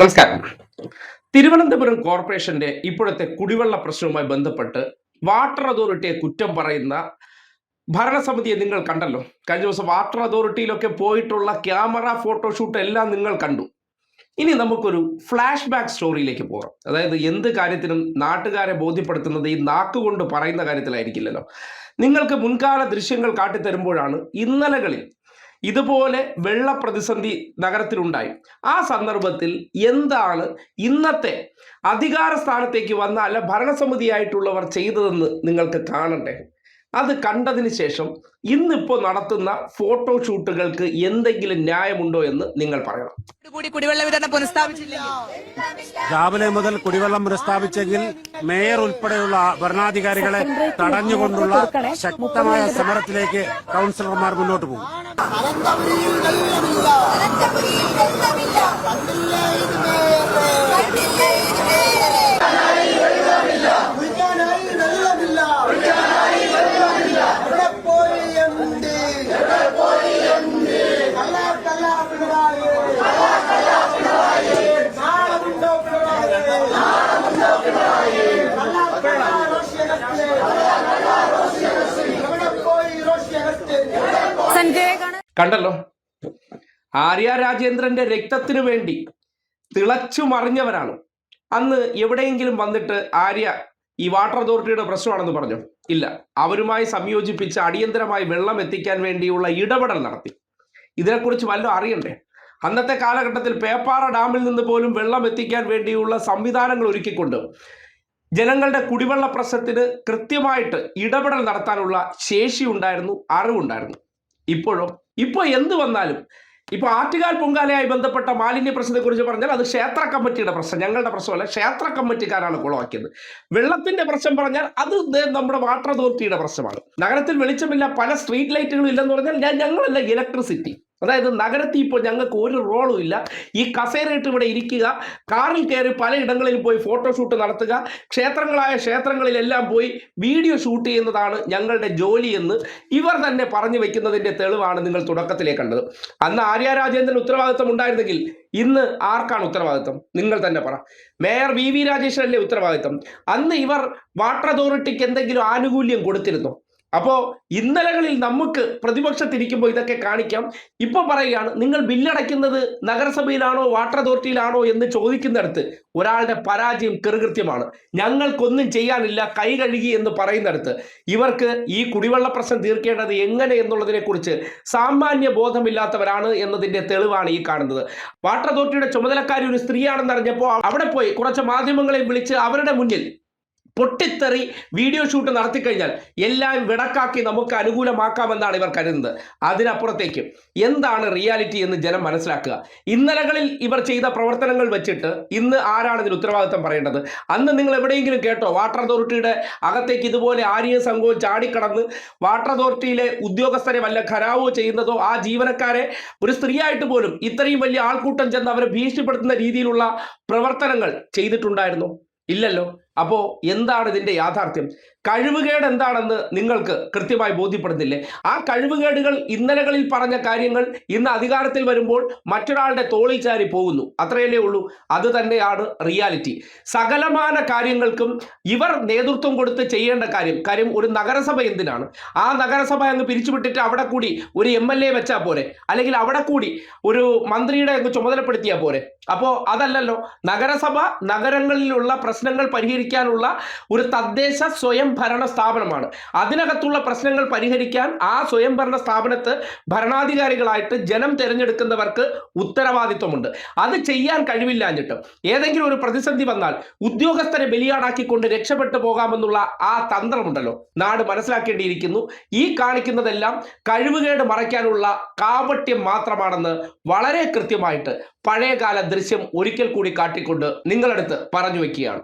നമസ്കാരം. തിരുവനന്തപുരം കോർപ്പറേഷന്റെ ഇപ്പോഴത്തെ കുടിവെള്ള പ്രശ്നവുമായി ബന്ധപ്പെട്ട് വാട്ടർ അതോറിറ്റിയെ കുറ്റം പറയുന്ന ഭരണസമിതിയെ നിങ്ങൾ കണ്ടല്ലോ. കഴിഞ്ഞ ദിവസം വാട്ടർ അതോറിറ്റിയിലൊക്കെ പോയിട്ടുള്ള ക്യാമറ ഫോട്ടോഷൂട്ട് എല്ലാം നിങ്ങൾ കണ്ടു. ഇനി നമുക്കൊരു ഫ്ലാഷ് ബാക്ക് സ്റ്റോറിയിലേക്ക് പോകാം. അതായത് എന്ത് കാര്യത്തിനും നാട്ടുകാരെ ബോധ്യപ്പെടുത്തുന്നത് ഈ നാക്കുകൊണ്ട് പറയുന്ന കാര്യത്തിലായിരിക്കില്ലല്ലോ. നിങ്ങൾക്ക് മുൻകാല ദൃശ്യങ്ങൾ കാട്ടിത്തരുമ്പോഴാണ് ഇന്നലകളിൽ ഇതുപോലെ വെള്ള പ്രതിസന്ധി നഗരത്തിലുണ്ടായി. ആ സന്ദർഭത്തിൽ എന്താണ് ഇന്നത്തെ അധികാര സ്ഥാനത്തേക്ക് വന്ന അല്ല ഭരണസമിതിയായിട്ടുള്ളവർ ചെയ്തതെന്ന് നിങ്ങൾക്ക് കാണണ്ടേ. അത് കണ്ടതിന് ശേഷം ഇന്നിപ്പോൾ നടത്തുന്ന ഫോട്ടോഷൂട്ടുകൾക്ക് എന്തെങ്കിലും ന്യായമുണ്ടോ എന്ന് നിങ്ങൾ പറയണം. കുടിവെള്ള വിതരണം രാവിലെ മുതൽ കുടിവെള്ളം പുനഃസ്ഥാപിച്ചെങ്കിൽ മേയർ ഉൾപ്പെടെയുള്ള ഭരണാധികാരികളെ തടഞ്ഞുകൊണ്ടുള്ള ശക്തമായ സമരത്തിലേക്ക് കൗൺസിലർമാർ മുന്നോട്ട് പോകും. കണ്ടല്ലോ, ആര്യ രാജേന്ദ്രന്റെ രക്തത്തിനു വേണ്ടി തിളച്ചു മറിഞ്ഞവരാണ്. അന്ന് എവിടെയെങ്കിലും വന്നിട്ട് ആര്യ ഈ വാട്ടർ അതോറിറ്റിയുടെ പ്രശ്നമാണെന്ന് പറഞ്ഞു? ഇല്ല. അവരുമായി സംയോജിപ്പിച്ച് അടിയന്തരമായി വെള്ളം എത്തിക്കാൻ വേണ്ടിയുള്ള ഇടപെടൽ നടത്തി. ഇതിനെക്കുറിച്ച് വല്ലതും അറിയണ്ടേ? അന്നത്തെ കാലഘട്ടത്തിൽ പേപ്പാറ ഡാമിൽ നിന്ന് പോലും വെള്ളം എത്തിക്കാൻ വേണ്ടിയുള്ള സംവിധാനങ്ങൾ ഒരുക്കിക്കൊണ്ട് ജനങ്ങളുടെ കുടിവെള്ള പ്രശ്നത്തിന് കൃത്യമായിട്ട് ഇടപെടൽ നടത്താനുള്ള ശേഷി ഉണ്ടായിരുന്നു, അറിവുണ്ടായിരുന്നു. ഇപ്പോൾ എന്ത് വന്നാലും, ഇപ്പോൾ ആറ്റുകാൽ പൊങ്കാലയായി ബന്ധപ്പെട്ട മാലിന്യ പ്രശ്നത്തെക്കുറിച്ച് പറഞ്ഞാൽ അത് ക്ഷേത്ര കമ്മിറ്റിയുടെ പ്രശ്നം, ഞങ്ങളുടെ പ്രശ്നമല്ല, ക്ഷേത്ര കമ്മിറ്റിക്കാരാണ് കുളമാക്കിയത്. വെള്ളത്തിന്റെ പ്രശ്നം പറഞ്ഞാൽ അത് നമ്മുടെ വാട്ടർ അതോറിറ്റിയുടെ പ്രശ്നമാണ്. നഗരത്തിൽ വെളിച്ചമില്ല, പല സ്ട്രീറ്റ് ലൈറ്റുകളും ഇല്ലെന്ന് പറഞ്ഞാൽ ഞങ്ങളല്ല, ഇലക്ട്രിസിറ്റി. അതായത് നഗരത്തിൽ ഇപ്പോൾ ഞങ്ങൾക്ക് ഒരു റോളും ഇല്ല. ഈ കസേരയിട്ട് ഇവിടെ ഇരിക്കുക, കാറിൽ കയറി പലയിടങ്ങളിൽ പോയി ഫോട്ടോഷൂട്ട് നടത്തുക, ക്ഷേത്രങ്ങളിലെല്ലാം പോയി വീഡിയോ ഷൂട്ട് ചെയ്യുന്നതാണ് ഞങ്ങളുടെ ജോലി എന്ന് ഇവർ തന്നെ പറഞ്ഞു വെക്കുന്നതിൻ്റെ തെളിവാണ് നിങ്ങൾ തുടക്കത്തിലേ കണ്ടത്. അന്ന് ആര്യ രാജേന്ദ്രൻ ഉത്തരവാദിത്വം ഉണ്ടായിരുന്നെങ്കിൽ ഇന്ന് ആർക്കാണ് ഉത്തരവാദിത്വം? നിങ്ങൾ തന്നെ പറ. മേയർ വി രാജേഷല്ലേ ഉത്തരവാദിത്വം? അന്ന് ഇവർ വാട്ടർ അതോറിറ്റിക്ക് എന്തെങ്കിലും ആനുകൂല്യം കൊടുത്തിരുന്നോ? അപ്പോൾ ഇന്നലകളിൽ നമുക്ക് പ്രതിപക്ഷത്തിരിക്കുമ്പോൾ ഇതൊക്കെ കാണിക്കാം. ഇപ്പോൾ പറയുകയാണ് നിങ്ങൾ ബില്ലടയ്ക്കുന്നത് നഗരസഭയിലാണോ വാട്ടർ അതോറിറ്റിയിലാണോ എന്ന് ചോദിക്കുന്നിടത്ത് ഒരാളുടെ പരാജയം കൃത്യമാണ്. ഞങ്ങൾക്കൊന്നും ചെയ്യാനില്ല, കൈ കഴുകി എന്ന് പറയുന്നിടത്ത് ഇവർക്ക് ഈ കുടിവെള്ള പ്രശ്നം തീർക്കേണ്ടത് എങ്ങനെ എന്നുള്ളതിനെക്കുറിച്ച് സാമാന്യ ബോധമില്ലാത്തവരാണ് എന്നതിൻ്റെ തെളിവാണ് ഈ കാണുന്നത്. വാട്ടർ അതോറിറ്റിയുടെ ചുമതലക്കാരി ഒരു സ്ത്രീയാണെന്ന് അറിഞ്ഞപ്പോൾ അവിടെ പോയി കുറച്ച് മാധ്യമങ്ങളെ വിളിച്ച് അവരുടെ മുന്നിൽ പൊട്ടിത്തെറി വീഡിയോ ഷൂട്ട് നടത്തിക്കഴിഞ്ഞാൽ എല്ലാം വിടക്കാക്കി നമുക്ക് അനുകൂലമാക്കാമെന്നാണ് ഇവർ കരുതുന്നത്. അതിനപ്പുറത്തേക്ക് എന്താണ് റിയാലിറ്റി എന്ന് ജനം മനസ്സിലാക്കുക. ഇന്നലകളിൽ ഇവർ ചെയ്ത പ്രവർത്തനങ്ങൾ വെച്ചിട്ട് ഇന്ന് ആരാണ് ഇതിന് ഉത്തരവാദിത്തം പറയേണ്ടത്? അന്ന് നിങ്ങൾ എവിടെയെങ്കിലും കേട്ടോ വാട്ടർ അതോറിറ്റിയുടെ അകത്തേക്ക് ഇതുപോലെ ആരെയും സംഘവും ചാടിക്കടന്ന് വാട്ടർ അതോറിറ്റിയിലെ ഉദ്യോഗസ്ഥരെ വല്ല ഖരാവോ ചെയ്യുന്നതോ ആ ജീവനക്കാരെ ഒരു സ്ത്രീയായിട്ട് പോലും ഇത്രയും വലിയ ആൾക്കൂട്ടം ചെന്ന് അവരെ ഭീഷണിപ്പെടുത്തുന്ന രീതിയിലുള്ള പ്രവർത്തനങ്ങൾ ചെയ്തിട്ടുണ്ടായിരുന്നു? ഇല്ലല്ലോ. അപ്പോൾ എന്താണ് ഇതിൻ്റെ യാഥാർത്ഥ്യം? കഴിവുകേട് എന്താണെന്ന് നിങ്ങൾക്ക് കൃത്യമായി ബോധ്യപ്പെടുന്നില്ലേ? ആ കഴിവുകേടുകൾ ഇന്നലകളിൽ പറഞ്ഞ കാര്യങ്ങൾ ഇന്ന് അധികാരത്തിൽ വരുമ്പോൾ മറ്റൊരാളുടെ തോളിൽ ചാരി പോകുന്നു, അത്രയല്ലേ ഉള്ളൂ. അത് തന്നെയാണ് റിയാലിറ്റി. സകലമാന കാര്യങ്ങൾക്കും ഇവർ നേതൃത്വം കൊടുത്ത് ചെയ്യേണ്ട കാര്യം ഒരു നഗരസഭ എന്തിനാണ്? ആ നഗരസഭ അങ്ങ് പിരിച്ചുവിട്ടിട്ട് അവിടെ കൂടി ഒരു MLA വെച്ചാൽ പോരെ, അല്ലെങ്കിൽ അവിടെ കൂടി ഒരു മന്ത്രിയുടെ അങ്ങ് ചുമതലപ്പെടുത്തിയാൽ പോരെ? അപ്പോൾ അതല്ലല്ലോ. നഗരസഭ നഗരങ്ങളിലുള്ള പ്രശ്നങ്ങൾ പരിഹരിക്കാനുള്ള ഒരു തദ്ദേശ സ്വയം ഭരണ സ്ഥാപനമാണ്. അതിനകത്തുള്ള പ്രശ്നങ്ങൾ പരിഹരിക്കാൻ ആ സ്വയംഭരണ സ്ഥാപനത്ത് ഭരണാധികാരികളായിട്ട് ജനം തിരഞ്ഞെടുക്കുന്നവർക്ക് ഉത്തരവാദിത്വമുണ്ട്. അത് ചെയ്യാൻ കഴിവില്ലാഞ്ഞിട്ട് ഏതെങ്കിലും ഒരു പ്രതിസന്ധി വന്നാൽ ഉദ്യോഗസ്ഥരെ ബലിയാടാക്കിക്കൊണ്ട് രക്ഷപ്പെട്ടു പോകാമെന്നുള്ള ആ തന്ത്രമുണ്ടല്ലോ, നാട് മനസ്സിലാക്കേണ്ടിയിരിക്കുന്നു. ഈ കാണിക്കുന്നതെല്ലാം കഴിവുകേട് മറയ്ക്കാനുള്ള കാപട്യം മാത്രമാണെന്ന് വളരെ കൃത്യമായിട്ട് പഴയകാല ദൃശ്യം ഒരിക്കൽ കൂടി കാട്ടിക്കൊണ്ട് നിങ്ങളടുത്ത് പറഞ്ഞു വയ്ക്കുകയാണ്.